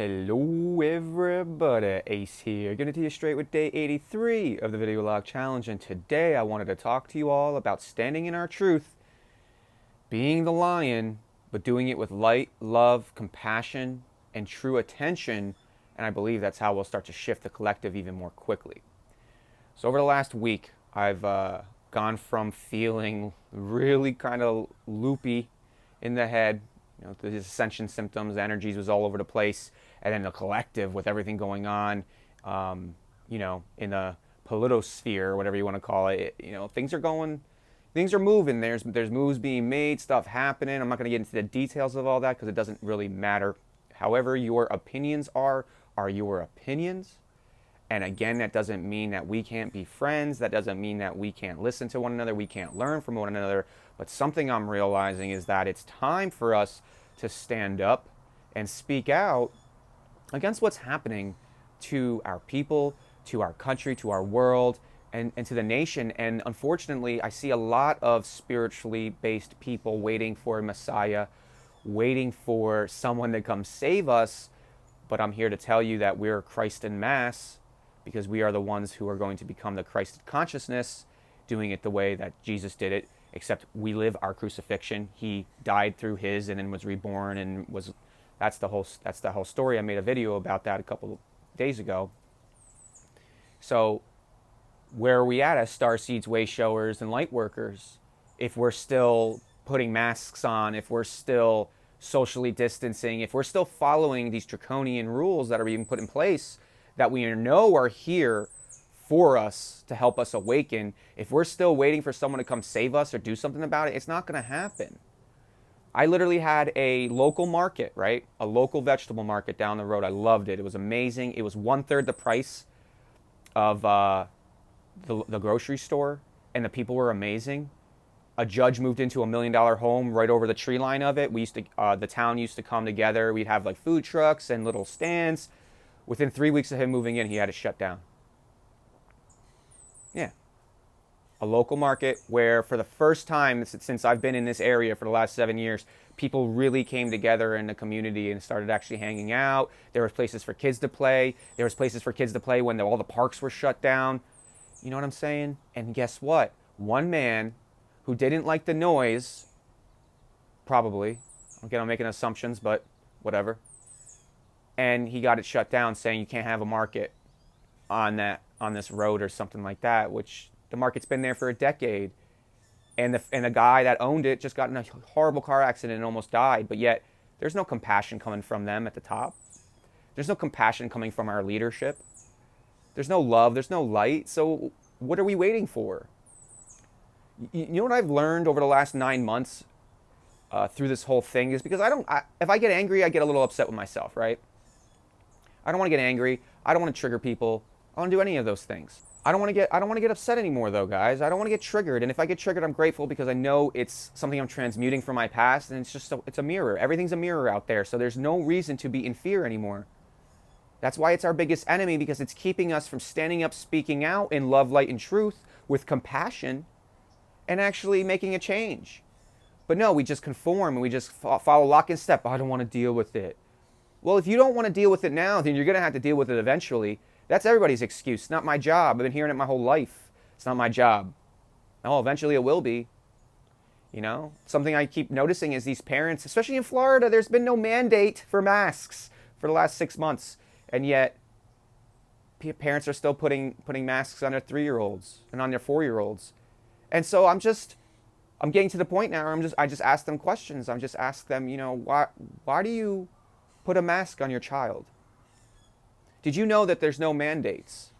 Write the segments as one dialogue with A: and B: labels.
A: Hello everybody, Ace here, getting to you straight with day 83 of the video log challenge, and today I wanted to talk to you all about standing in our truth, being the lion, but doing it with light, love, compassion, and true attention, and I believe that's how we'll start to shift the collective even more quickly. So over the last week, I've gone from feeling really kind of loopy in the head, the Ascension symptoms, energies was all over the place, and then the collective with everything going on, in the politosphere, whatever you want to call it. Things are moving. There's moves being made, stuff happening. I'm not going to get into the details of all that because it doesn't really matter. However, your opinions are your opinions. And again, that doesn't mean that we can't be friends. That doesn't mean that we can't listen to one another. We can't learn from one another. But something I'm realizing is that it's time for us to stand up and speak out against what's happening to our people, to our country, to our world, and to the nation. And unfortunately, I see a lot of spiritually based people waiting for a Messiah, waiting for someone to come save us. But I'm here to tell you that we're Christ in masse, because we are the ones who are going to become the Christ consciousness, doing it the way that Jesus did it, except we live our crucifixion. He died through his and then was reborn and that's the whole story. I made a video about that a couple of days ago. So where are we at as starseeds, way showers, and light workers? If we're still putting masks on, if we're still socially distancing, if we're still following these draconian rules that are being put in place that we know are here for us to help us awaken, if we're still waiting for someone to come save us or do something about it, it's not going to happen. I literally had a local market, right? A local vegetable market down the road. I loved it. It was amazing. It was 1/3 the price of the grocery store, and the people were amazing. A judge moved into $1 million home right over the tree line of it. The town used to come together. We'd have like food trucks and little stands. Within 3 weeks of him moving in, he had to shut down. Yeah. A local market where for the first time since I've been in this area for the last 7 years, people really came together in the community and started actually hanging out. There was places for kids to play. There was places for kids to play when all the parks were shut down. You know what I'm saying? And guess what? One man who didn't like the noise, probably, again, I'm making assumptions, but whatever, and he got it shut down, saying you can't have a market on this road or something like that, which the market's been there for a decade. And the guy that owned it just got in a horrible car accident and almost died. But yet there's no compassion coming from them at the top. There's no compassion coming from our leadership. There's no love. There's no light. So what are we waiting for? You know what I've learned over the last 9 months through this whole thing is because if I get angry, I get a little upset with myself, right? I don't want to get angry. I don't want to trigger people. I don't want to do any of those things. I don't want to get upset anymore though, guys. I don't want to get triggered. And if I get triggered, I'm grateful because I know it's something I'm transmuting from my past, and it's a mirror. Everything's a mirror out there. So there's no reason to be in fear anymore. That's why it's our biggest enemy, because it's keeping us from standing up, speaking out in love, light, and truth with compassion and actually making a change. But no, we just conform and we just follow lock and step. I don't want to deal with it. Well, if you don't want to deal with it now, then you're going to have to deal with it eventually. That's everybody's excuse. It's not my job. I've been hearing it my whole life. It's not my job. Oh, eventually it will be. Something I keep noticing is these parents, especially in Florida, there's been no mandate for masks for the last 6 months. And yet parents are still putting masks on their 3-year-olds and on their 4-year-olds. And so I'm getting to the point now where I just ask them questions. I'm just ask them, why do you put a mask on your child? Did you know that there's no mandates?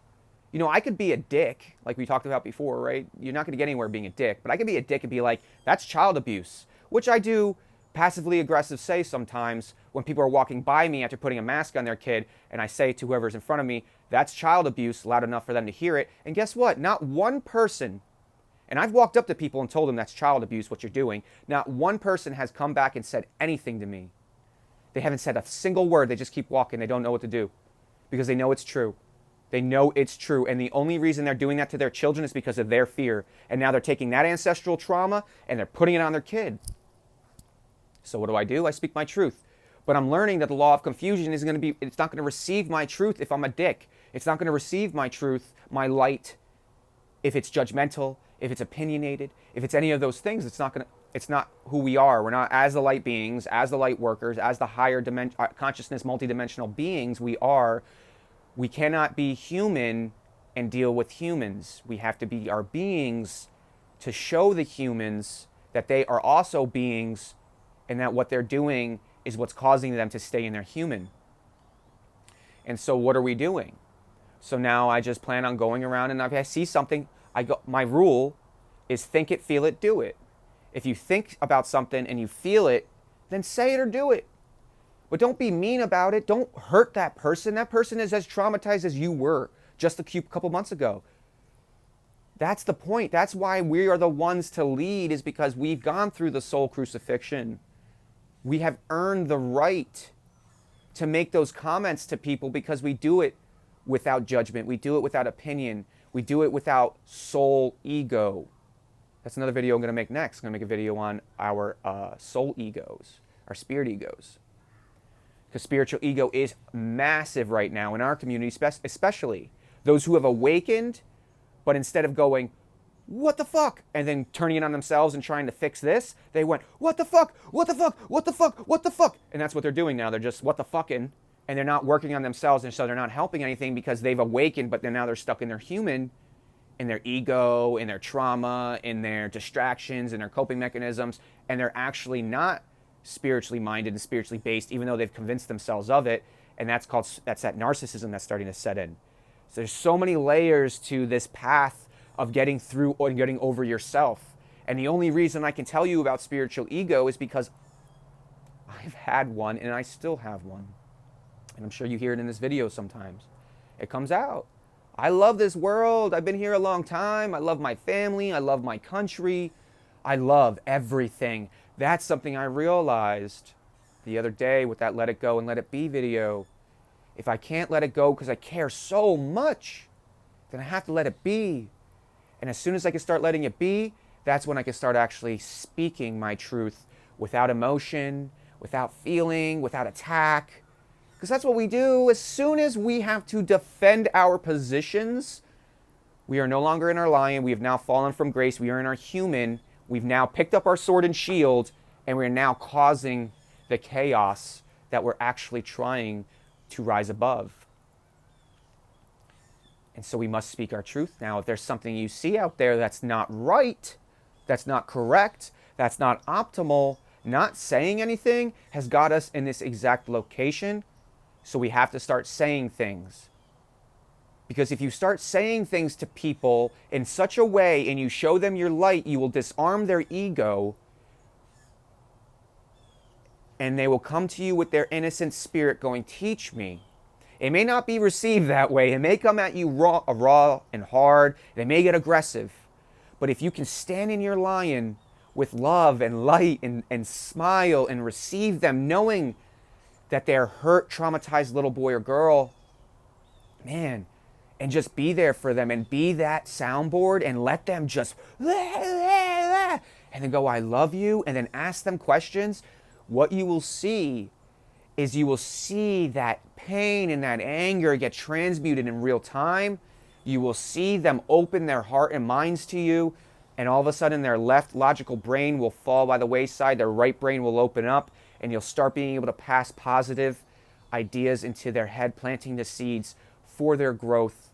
A: I could be a dick, like we talked about before, right? You're not going to get anywhere being a dick, but I could be a dick and be like, that's child abuse, which I do passively aggressive say sometimes when people are walking by me after putting a mask on their kid, and I say to whoever's in front of me, that's child abuse, loud enough for them to hear it. And guess what? Not one person, and I've walked up to people and told them that's child abuse, what you're doing. Not one person has come back and said anything to me. They haven't said a single word. They just keep walking. They don't know what to do because they know it's true. They know it's true. And the only reason they're doing that to their children is because of their fear. And now they're taking that ancestral trauma and they're putting it on their kid. So what do? I speak my truth. But I'm learning that the law of confusion is going to be, it's not going to receive my truth if I'm a dick. It's not going to receive my truth, my light, if it's judgmental, if it's opinionated, if it's any of those things. It's not who we are. We're not, as the light beings, as the light workers, as the higher consciousness, multidimensional beings we cannot be human and deal with humans. We have to be our beings to show the humans that they are also beings, and that what they're doing is what's causing them to stay in their human. And so what are we doing? So now I just plan on going around, and if I see something, my rule is think it, feel it, do it. If you think about something and you feel it, then say it or do it. But don't be mean about it. Don't hurt that person. That person is as traumatized as you were just a couple months ago. That's the point. That's why we are the ones to lead, is because we've gone through the soul crucifixion. We have earned the right to make those comments to people because we do it without judgment. We do it without opinion. We do it without soul ego. That's another video I'm going to make next. I'm going to make a video on our soul egos, our spirit egos. Because spiritual ego is massive right now in our community, especially those who have awakened, but instead of going, what the fuck? And then turning it on themselves and trying to fix this, they went, what the fuck? What the fuck? What the fuck? What the fuck? And that's what they're doing now. They're just what the fucking, and they're not working on themselves, and so they're not helping anything because they've awakened, but then now they're stuck in their human, in their ego, in their trauma, in their distractions, in their coping mechanisms, and they're actually not spiritually minded and spiritually based, even though they've convinced themselves of it. And that's that narcissism that's starting to set in. So there's so many layers to this path of getting through or getting over yourself. And the only reason I can tell you about spiritual ego is because I've had one, and I still have one. And I'm sure you hear it in this video sometimes. It comes out. I love this world. I've been here a long time. I love my family. I love my country. I love everything. That's something I realized the other day with that Let It Go and Let It Be video. If I can't let it go because I care so much, then I have to let it be. And as soon as I can start letting it be, that's when I can start actually speaking my truth without emotion, without feeling, without attack. Because that's what we do. As soon as we have to defend our positions, we are no longer in our lion. We have now fallen from grace. We are in our human. We've now picked up our sword and shield, and we're now causing the chaos that we're actually trying to rise above. And so we must speak our truth now. If there's something you see out there that's not right, that's not correct, that's not optimal, not saying anything has got us in this exact location. So we have to start saying things. Because if you start saying things to people in such a way and you show them your light, you will disarm their ego, and they will come to you with their innocent spirit going, teach me. It may not be received that way. It may come at you raw and hard. They may get aggressive. But if you can stand in your lion with love and light and smile and receive them, knowing that they're hurt, traumatized little boy or girl, man, and just be there for them and be that soundboard and let them just, and then go, I love you, and then ask them questions, what you will see is you will see that pain and that anger get transmuted in real time. You will see them open their heart and minds to you, and all of a sudden their left logical brain will fall by the wayside, their right brain will open up, and you'll start being able to pass positive ideas into their head, planting the seeds for their growth.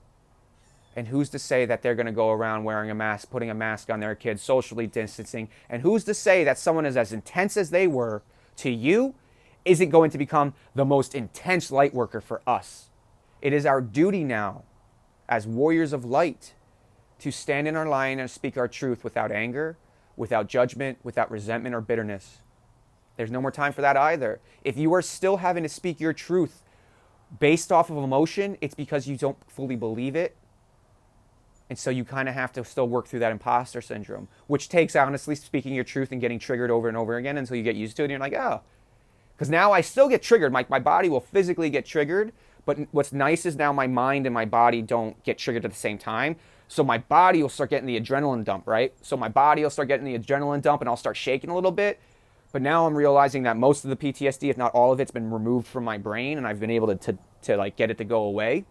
A: And who's to say that they're going to go around wearing a mask, putting a mask on their kids, socially distancing? And who's to say that someone is as intense as they were to you isn't going to become the most intense light worker for us? It is our duty now, as warriors of light, to stand in our line and speak our truth without anger, without judgment, without resentment or bitterness. There's no more time for that either. If you are still having to speak your truth based off of emotion, it's because you don't fully believe it. And so you kind of have to still work through that imposter syndrome, which takes, honestly, speaking your truth and getting triggered over and over again until you get used to it. And you're like, oh, because now I still get triggered. My body will physically get triggered. But what's nice is now my mind and my body don't get triggered at the same time. So my body will start getting the adrenaline dump, right? So my body will start getting the adrenaline dump, and I'll start shaking a little bit. But now I'm realizing that most of the PTSD, if not all of it's been removed from my brain, and I've been able to like get it to go away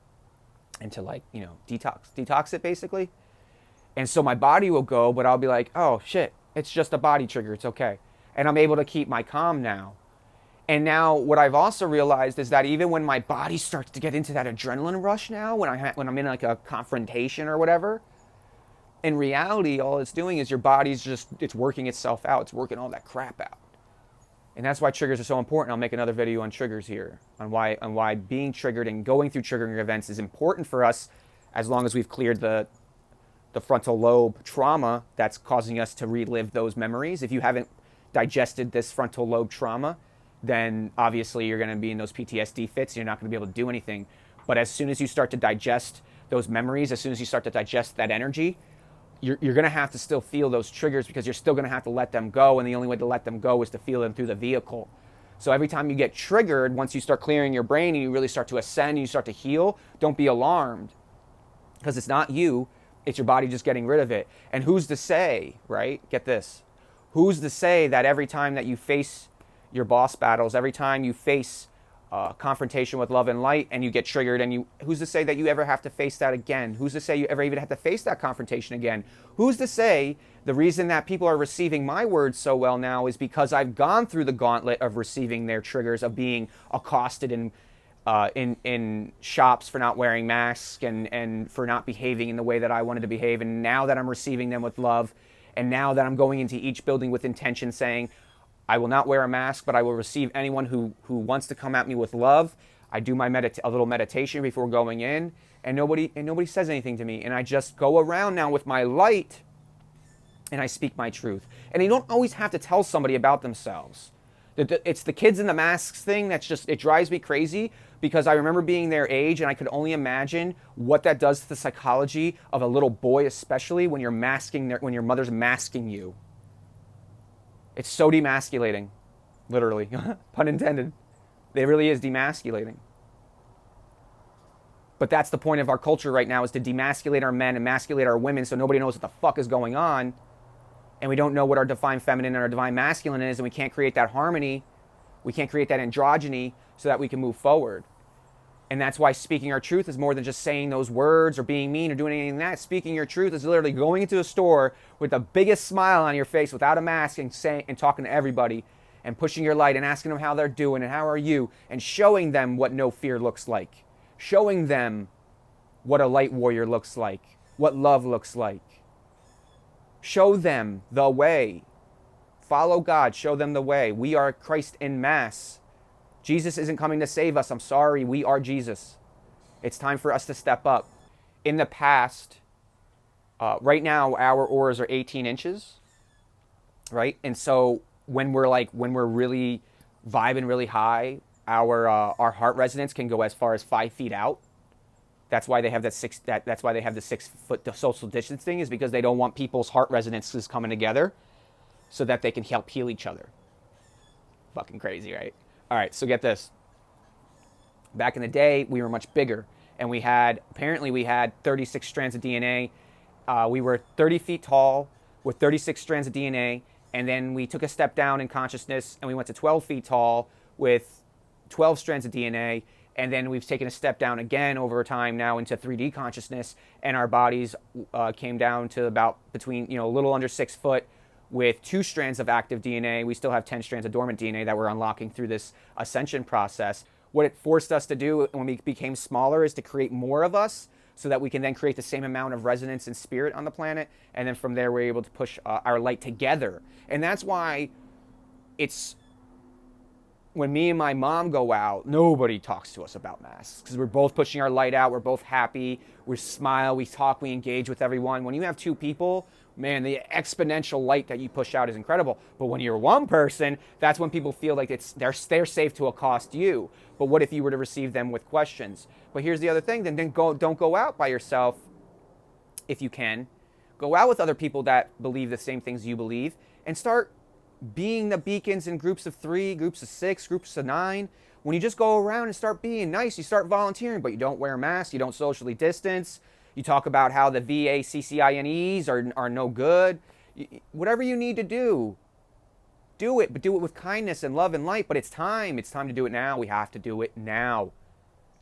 A: and to like, you know, detox it basically. And so my body will go, but I'll be like, oh shit, it's just a body trigger. It's okay. And I'm able to keep my calm now. And now what I've also realized is that even when my body starts to get into that adrenaline rush now, when I'm in like a confrontation or whatever, in reality, all it's doing is your body's just, it's working itself out. It's working all that crap out. And that's why triggers are so important. I'll make another video on triggers here, on why being triggered and going through triggering events is important for us, as long as we've cleared the frontal lobe trauma that's causing us to relive those memories. If you haven't digested this frontal lobe trauma, then obviously you're going to be in those PTSD fits. And you're not going to be able to do anything. But as soon as you start to digest those memories, as soon as you start to digest that energy, you're going to have to still feel those triggers, because you're still going to have to let them go. And the only way to let them go is to feel them through the vehicle. So every time you get triggered, once you start clearing your brain and you really start to ascend and you start to heal, don't be alarmed, because it's not you. It's your body just getting rid of it. And who's to say, right? Get this. Who's to say that every time that you face your boss battles, every time you face confrontation with love and light and you get triggered, and who's to say that you ever have to face that again? Who's to say you ever even have to face that confrontation again? Who's to say the reason that people are receiving my words so well now is because I've gone through the gauntlet of receiving their triggers, of being accosted in shops for not wearing masks and for not behaving in the way that I wanted to behave. And now that I'm receiving them with love, and now that I'm going into each building with intention, saying, I will not wear a mask, but I will receive anyone who wants to come at me with love. I do my a little meditation before going in, and nobody says anything to me. And I just go around now with my light, and I speak my truth. And you don't always have to tell somebody about themselves. It's the kids in the masks thing that's just, it drives me crazy, because I remember being their age, and I could only imagine what that does to the psychology of a little boy, especially when when your mother's masking you. It's so demasculating, literally, pun intended. It really is demasculating. But that's the point of our culture right now, is to demasculate our men and masculate our women, so nobody knows what the fuck is going on. And we don't know what our divine feminine and our divine masculine is, and we can't create that harmony. We can't create that androgyny so that we can move forward. And that's why speaking our truth is more than just saying those words or being mean or doing anything like that. Speaking your truth is literally going into a store with the biggest smile on your face without a mask, and talking to everybody and pushing your light and asking them how they're doing and how are you, and showing them what no fear looks like. Showing them what a light warrior looks like, what love looks like. Show them the way. Follow God, show them the way. We are Christ in mass. Jesus isn't coming to save us. I'm sorry. We are Jesus. It's time for us to step up. In the past, right now, our auras are 18 inches, right? And so when we're really vibing really high, our heart resonance can go as far as 5 feet out. That's why they have that's why they have the 6 foot social distancing, is because they don't want people's heart resonances coming together so that they can help heal each other. Fucking crazy, right? All right, so get this. Back in the day, we were much bigger, and apparently we had 36 strands of DNA. We were 30 feet tall with 36 strands of DNA, and then we took a step down in consciousness, and we went to 12 feet tall with 12 strands of DNA, and then we've taken a step down again over time now into 3D consciousness, and our bodies came down to about between, a little under 6 foot, with 2 strands of active DNA. We still have 10 strands of dormant DNA that we're unlocking through this ascension process. What it forced us to do when we became smaller is to create more of us, so that we can then create the same amount of resonance and spirit on the planet. And then from there, we're able to push our light together. And that's why when me and my mom go out, nobody talks to us about masks, because we're both pushing our light out. We're both happy. We smile, we talk, we engage with everyone. When you have 2 people, man, the exponential light that you push out is incredible. But when you're one person, that's when people feel like they're safe to accost you. But what if you were to receive them with questions? But here's the other thing, then don't go out by yourself if you can. Go out with other people that believe the same things you believe, and start being the beacons in groups of 3, groups of 6, groups of 9. When you just go around and start being nice, you start volunteering, but you don't wear masks, you don't socially distance. You talk about how the VACCINEs are no good. Whatever you need to do. do it, but do it with kindness and love and light. But it's time. It's time to do it now. We have to do it now.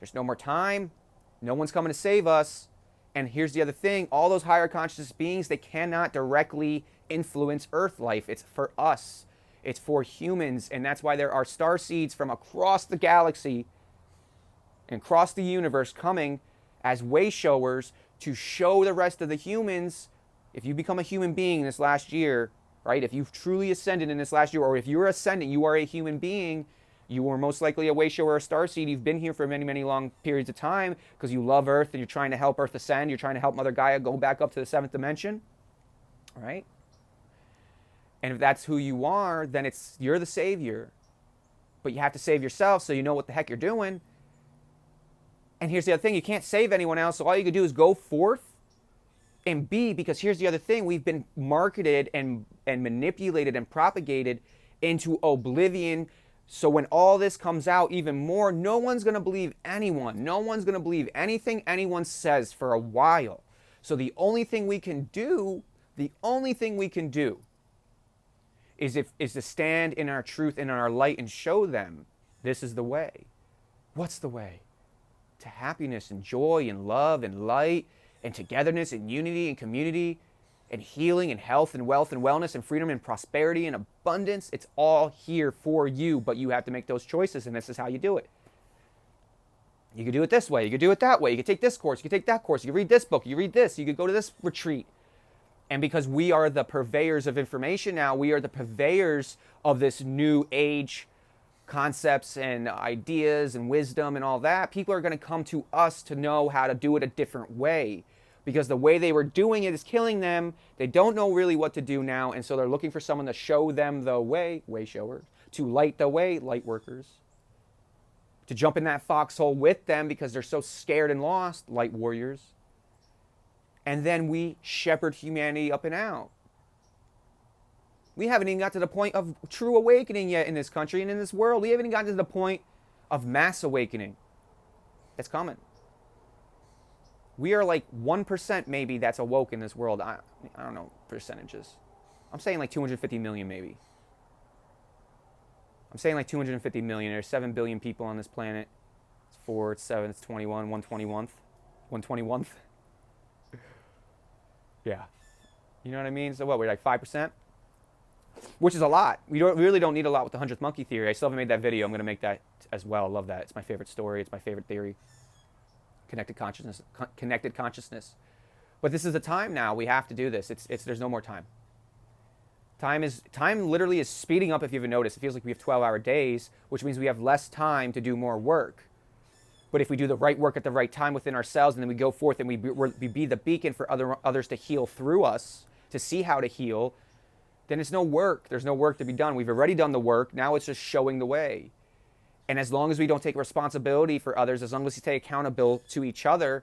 A: There's no more time. No one's coming to save us. And here's the other thing. All those higher consciousness beings, they cannot directly influence Earth life. It's for us. It's for humans. And that's why there are star seeds from across the galaxy and across the universe coming as way showers to show the rest of the humans, if you become a human being this last year, right? If you've truly ascended in this last year, or if you're ascending, you are a human being, you are most likely a way shower or a starseed. You've been here for many, many long periods of time because you love Earth and you're trying to help Earth ascend. You're trying to help Mother Gaia go back up to the 7th dimension, right? And if that's who you are, then you're the savior. But you have to save yourself so you know what the heck you're doing. And here's the other thing. You can't save anyone else, so all you can do is go forth and be, because here's the other thing. We've been marketed and manipulated and propagated into oblivion. So when all this comes out even more, no one's going to believe anyone. No one's going to believe anything anyone says for a while. So the only thing we can do is to stand in our truth and in our light and show them this is the way. What's the way? To happiness and joy and love and light and togetherness and unity and community and healing and health and wealth and wellness and freedom and prosperity and abundance. It's all here for you, but you have to make those choices, and this is how you do it. You can do it this way. You can do it that way. You can take this course. You can take that course. You can read this book. You read this. You could go to this retreat. And because we are the purveyors of information now, we are the purveyors of this new age concepts and ideas and wisdom and all that, people are going to come to us to know how to do it a different way. Because the way they were doing it is killing them. They don't know really what to do now, and so they're looking for someone to show them the way, way showers, to light the way, light workers, to jump in that foxhole with them because they're so scared and lost, light warriors. And then we shepherd humanity up and out. We haven't even got to the point of true awakening yet in this country and in this world. We haven't even gotten to the point of mass awakening. It's coming. We are like 1% maybe that's awoke in this world. I don't know percentages. I'm saying like 250 million maybe. I'm saying like 250 million. There's 7 billion people on this planet. It's 4, it's 7, it's 21, 121th. 121th. Yeah. You know what I mean? So what, we're like 5%? Which is a lot. We really don't need a lot with the 100th monkey theory. I still haven't made that video. I'm going to make that as well. I love that. It's my favorite story. It's my favorite theory. Connected consciousness. Connected consciousness. But this is the time now. We have to do this. There's no more time. Time literally is speeding up if you haven't noticed. It feels like we have 12-hour days, which means we have less time to do more work. But if we do the right work at the right time within ourselves, and then we go forth and we be the beacon for others to heal through us, to see how to heal, then it's no work. There's no work to be done. We've already done the work. Now it's just showing the way. And as long as we don't take responsibility for others, as long as we take accountability to each other,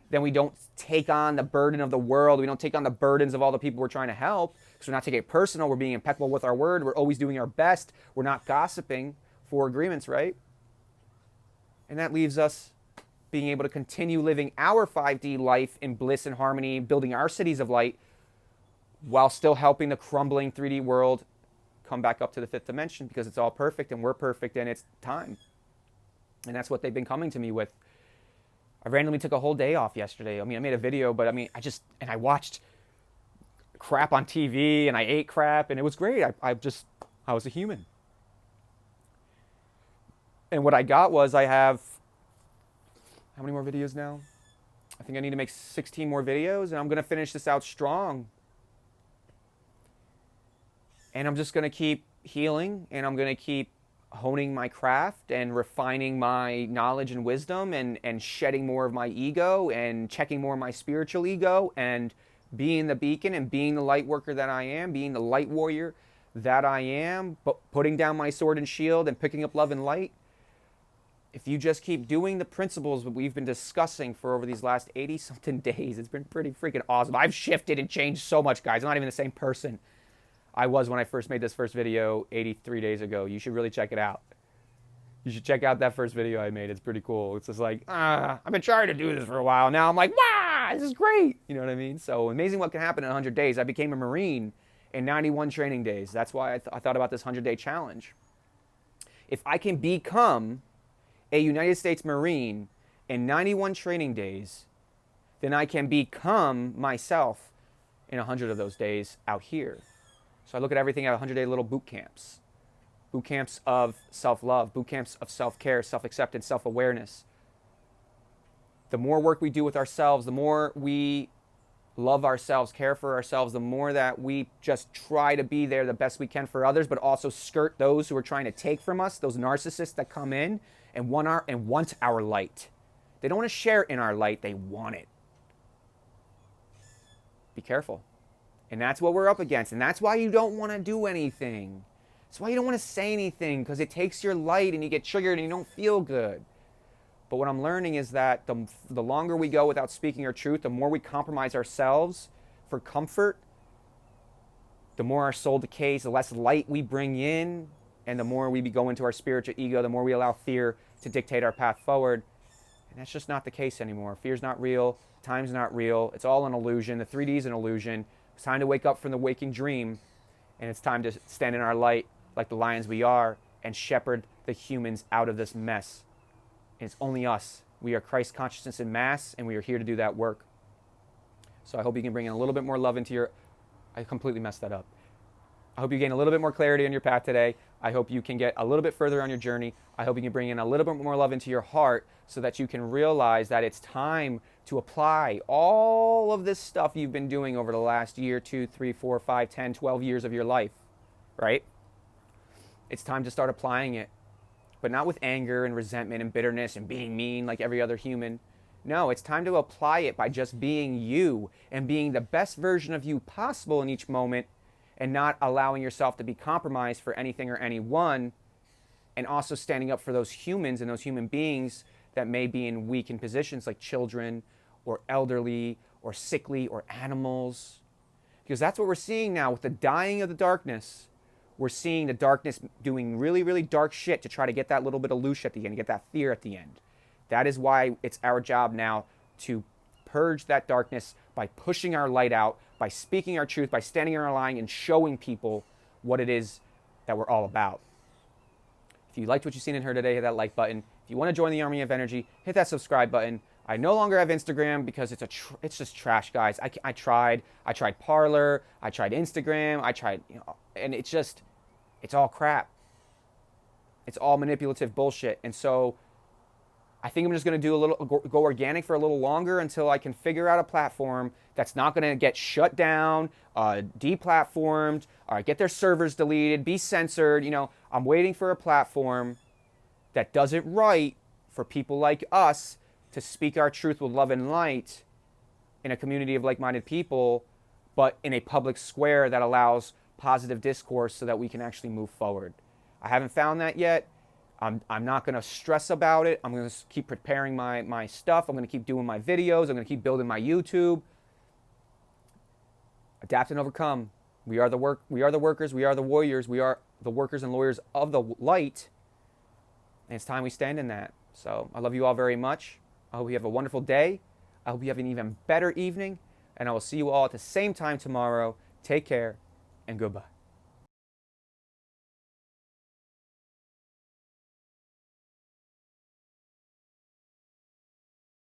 A: then we don't take on the burden of the world. We don't take on the burdens of all the people we're trying to help, because we're not taking it personal. We're being impeccable with our word. We're always doing our best. We're not gossiping for agreements, right? And that leaves us being able to continue living our 5D life in bliss and harmony, building our cities of light, while still helping the crumbling 3D world come back up to the 5th dimension, because it's all perfect and we're perfect and it's time. And that's what they've been coming to me with. I randomly took a whole day off yesterday. I mean, I made a video, but I watched crap on TV and I ate crap and it was great. I was a human. And what I got was I have, how many more videos now? I think I need to make 16 more videos, and I'm going to finish this out strong. And I'm just going to keep healing, and I'm going to keep honing my craft and refining my knowledge and wisdom and shedding more of my ego and checking more of my spiritual ego and being the beacon and being the light worker that I am, being the light warrior that I am, but putting down my sword and shield and picking up love and light. If you just keep doing the principles that we've been discussing for over these last 80-something days, it's been pretty freaking awesome. I've shifted and changed so much, guys. I'm not even the same person I was when I first made this first video 83 days ago. You should really check it out. You should check out that first video I made. It's pretty cool. It's just like, I've been trying to do this for a while. Now I'm like, wow, this is great. You know what I mean? So amazing what can happen in 100 days. I became a Marine in 91 training days. That's why I thought about this 100-day challenge. If I can become a United States Marine in 91 training days, then I can become myself in 100 of those days out here. So I look at everything at 100-day little boot camps of self-love, boot camps of self-care, self-acceptance, self-awareness. The more work we do with ourselves, the more we love ourselves, care for ourselves, the more that we just try to be there the best we can for others, but also skirt those who are trying to take from us, those narcissists that come in and want our light. They don't want to share in our light, they want it. Be careful. And that's what we're up against. And that's why you don't want to do anything. That's why you don't want to say anything, because it takes your light and you get triggered and you don't feel good. But what I'm learning is that the longer we go without speaking our truth, the more we compromise ourselves for comfort, the more our soul decays, the less light we bring in, and the more we go into our spiritual ego, the more we allow fear to dictate our path forward. And that's just not the case anymore. Fear's not real. Time's not real. It's all an illusion. The 3D is an illusion. It's time to wake up from the waking dream, and it's time to stand in our light like the lions we are and shepherd the humans out of this mess. And it's only us. We are Christ consciousness in mass, and we are here to do that work. So I hope you can bring in a little bit more love into your... I completely messed that up. I hope you gain a little bit more clarity on your path today. I hope you can get a little bit further on your journey. I hope you can bring in a little bit more love into your heart so that you can realize that it's time to apply all of this stuff you've been doing over the last year, 2, 3, 4, 5, 10, 12 years of your life, right? It's time to start applying it, but not with anger and resentment and bitterness and being mean like every other human. No, it's time to apply it by just being you and being the best version of you possible in each moment, and not allowing yourself to be compromised for anything or anyone, and also standing up for those humans and those human beings that may be in weakened positions like children or elderly or sickly or animals. Because that's what we're seeing now with the dying of the darkness. We're seeing the darkness doing really, really dark shit to try to get that little bit of loosh at the end, get that fear at the end. That is why it's our job now to purge that darkness by pushing our light out, by speaking our truth, by standing in our line and showing people what it is that we're all about. If you liked what you've seen and heard today, hit that like button. If you want to join the Army of Energy, hit that subscribe button. I no longer have Instagram because it's just trash, guys. I tried Parler, I tried Instagram, and it's all crap. It's all manipulative bullshit. And so I think I'm just going to go organic for a little longer until I can figure out a platform that's not going to get shut down, deplatformed, or get their servers deleted, be censored. I'm waiting for a platform that does it right for people like us to speak our truth with love and light in a community of like-minded people, but in a public square that allows positive discourse so that we can actually move forward. I haven't found that yet. I'm not going to stress about it. I'm going to keep preparing my stuff. I'm going to keep doing my videos. I'm going to keep building my YouTube. Adapt and overcome. We are the workers. We are the warriors. We are the workers and lawyers of the light. And it's time we stand in that. So I love you all very much. I hope you have a wonderful day. I hope you have an even better evening. And I will see you all at the same time tomorrow. Take care and goodbye.